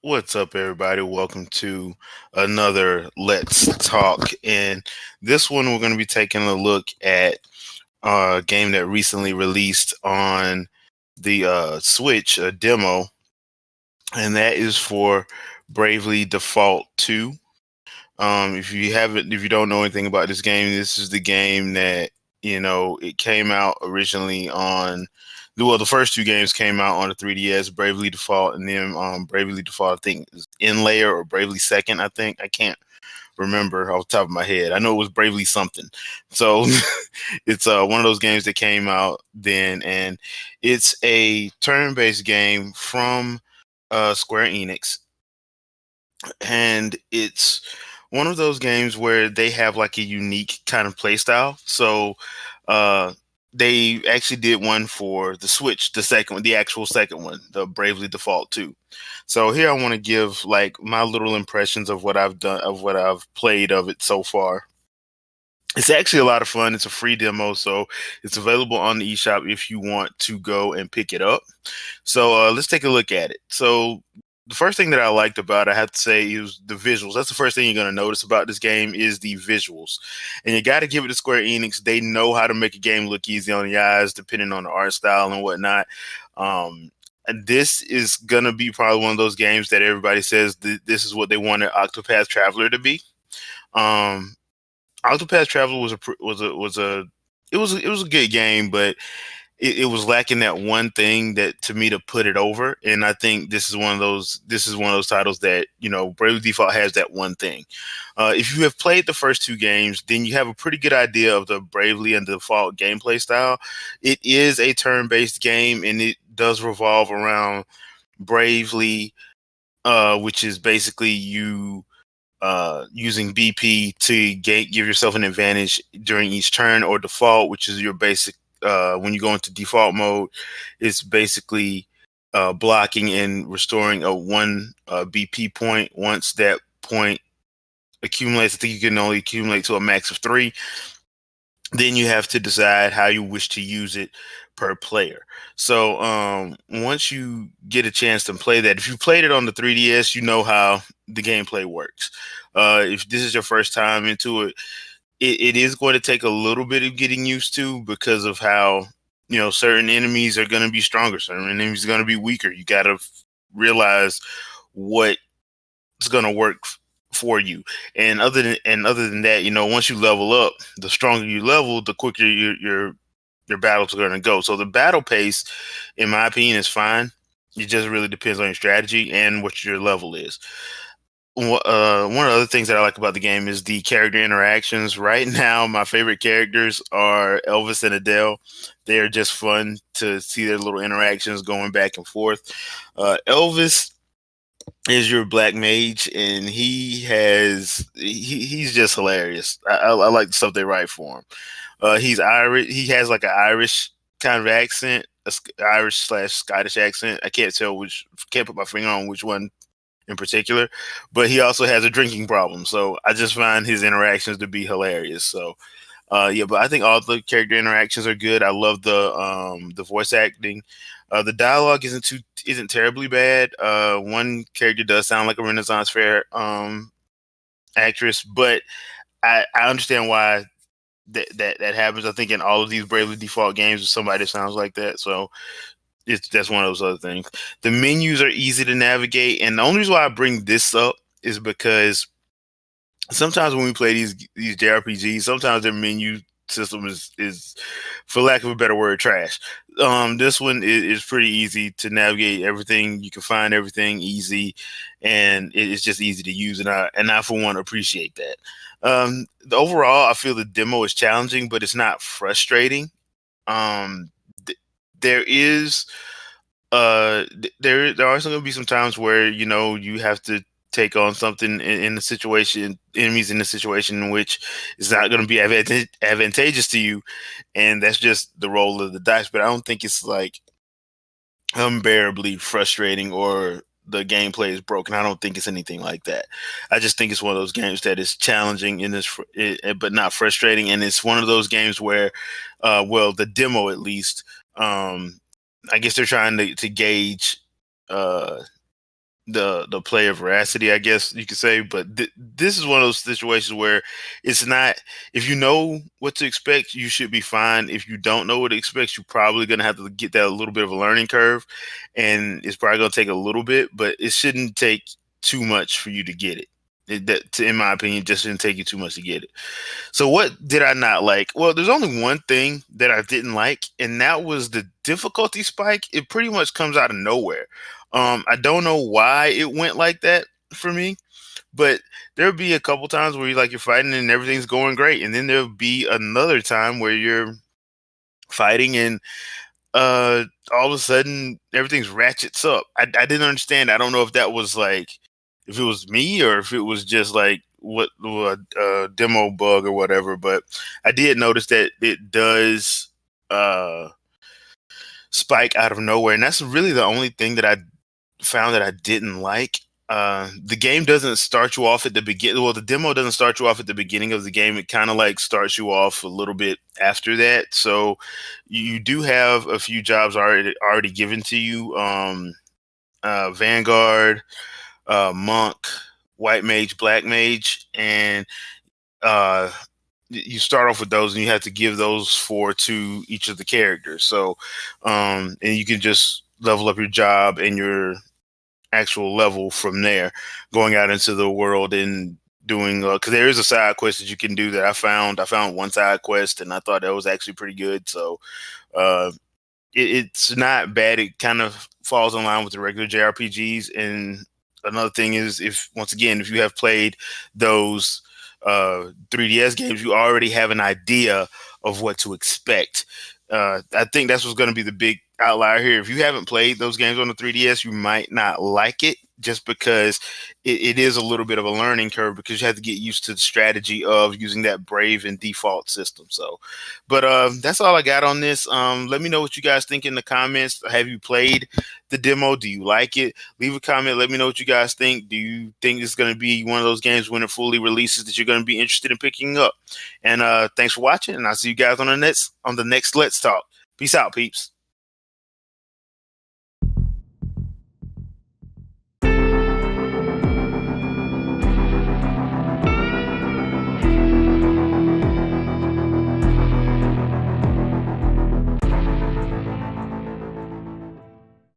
What's up, everybody? Welcome to another Let's Talk. And this one, we're going to be taking a look at a game that recently released on the Switch, a demo, and that is for Bravely Default 2. If you don't know anything about this game, this is the game that it came out originally on. Well, the first two games came out on the 3DS, Bravely Default, and then Bravely Default, I think, is In Layer or Bravely Second. I think I can't remember off the top of my head. I know it was Bravely something. So it's one of those games that came out then, and it's a turn-based game from Square Enix, and it's one of those games where they have like a unique kind of play style. So uh they actually did one for the Switch, the second one, the actual second one, the Bravely Default 2. So here I want to give like my little impressions of what I've done, of what I've played of it so far. It's actually a lot of fun. It's a free demo, so it's available on the eShop if you want to go and pick it up. So let's take a look at it. So the first thing that I liked about it, I have to say, is the visuals. That's the first thing you're going to notice about this game is the visuals. And you got to give it to Square Enix. They know how to make a game look easy on the eyes, depending on the art style and whatnot. And this is going to be probably one of those games that everybody says this is what they wanted Octopath Traveler to be. Um, Octopath Traveler was a good game, but it was lacking that one thing that to me to put it over. And I think this is one of those titles that Bravely Default has that one thing. If you have played the first two games, then you have a pretty good idea of the Bravely and Default gameplay style. It is a turn-based game, and it does revolve around Bravely, which is basically you using BP to give yourself an advantage during each turn, or default, which is your basic. When you go into default mode, it's basically blocking and restoring a one BP point. Once that point accumulates, I think you can only accumulate to a max of 3. Then you have to decide how you wish to use it per player. So once you get a chance to play that, if you played it on the 3DS, you know how the gameplay works. If this is your first time into it, it is going to take a little bit of getting used to, because of how certain enemies are going to be stronger, certain enemies are going to be weaker. You got to realize what's going to work for you. And other than that, once you level up, the stronger you level, the quicker your battles are going to go. So the battle pace, in my opinion, is fine. It just really depends on your strategy and what your level is. One of the other things that I like about the game is the character interactions. Right now, my favorite characters are Elvis and Adele. They are just fun to see their little interactions going back and forth. Elvis is your black mage, and he's just hilarious. I like the stuff they write for him. He's Irish. He has like an Irish kind of accent, Irish slash Scottish accent. I can't tell which. Can't put my finger on which one in particular, but he also has a drinking problem. So I just find his interactions to be hilarious. So yeah, but I think all the character interactions are good. I love the voice acting. The dialogue isn't terribly bad. One character does sound like a Renaissance Fair actress, but I understand why that happens. I think in all of these Bravely Default games, there's somebody that sounds like that. So that's one of those other things. The menus are easy to navigate, and the only reason why I bring this up is because sometimes when we play these JRPGs, sometimes their menu system is, for lack of a better word, trash. This one is pretty easy to navigate everything. You can find everything easy, and it's just easy to use. And I for one appreciate that. Overall, I feel the demo is challenging, but it's not frustrating. Um, there is there are going to be some times where you have to take on something in the situation, enemies in the situation in which it's not going to be advantageous to you, and that's just the roll of the dice. But I don't think it's like unbearably frustrating or the gameplay is broken. I don't think it's anything like that. I just think it's one of those games that is challenging in but not frustrating, and it's one of those games where, well, the demo at least. I guess they're trying to gauge uh, the player veracity, I guess you could say. But this is one of those situations where it's not. If you know what to expect, you should be fine. If you don't know what to expect, you're probably gonna have to get that a little bit of a learning curve, and it's probably gonna take a little bit. But it shouldn't take too much for you to get it. In my opinion, just shouldn't take you too much to get it. So what did I not like? Well, there's only one thing that I didn't like, and that was the difficulty spike. It pretty much comes out of nowhere. I don't know why it went like that for me, but there'll be a couple times where you're fighting and everything's going great, and then there'll be another time where you're fighting and all of a sudden everything's ratchets up. I didn't understand. I don't know if that was if it was me or if it was just what demo bug or whatever, but I did notice that it does uh spike out of nowhere, and that's really the only thing that I found that I didn't like. The game doesn't start you off at the beginning. Well, the demo doesn't start you off at the beginning of the game. It kind of starts you off a little bit after that. So you do have a few jobs already given to you. Vanguard, Monk, White Mage, Black Mage, and uh, you start off with those, and you have to give those four to each of the characters. So, and you can just level up your job and your actual level from there, going out into the world and doing because there is a side quest that you can do that I found one side quest and I thought that was actually pretty good. So uh it's not bad. It kind of falls in line with the regular JRPGs. And another thing is, if once again, if you have played those 3DS games, you already have an idea of what to expect. I think that's what's going to be the big outlier here. If you haven't played those games on the 3DS, you might not like it just because it is a little bit of a learning curve because you have to get used to the strategy of using that Brave and default system. So, but that's all I got on this. Let me know what you guys think in the comments. Have you played the demo? Do you like it? Leave a comment. Let me know what you guys think. Do you think it's going to be one of those games when it fully releases that you're going to be interested in picking up? And thanks for watching. And I'll see you guys on the next Let's Talk. Peace out, peeps.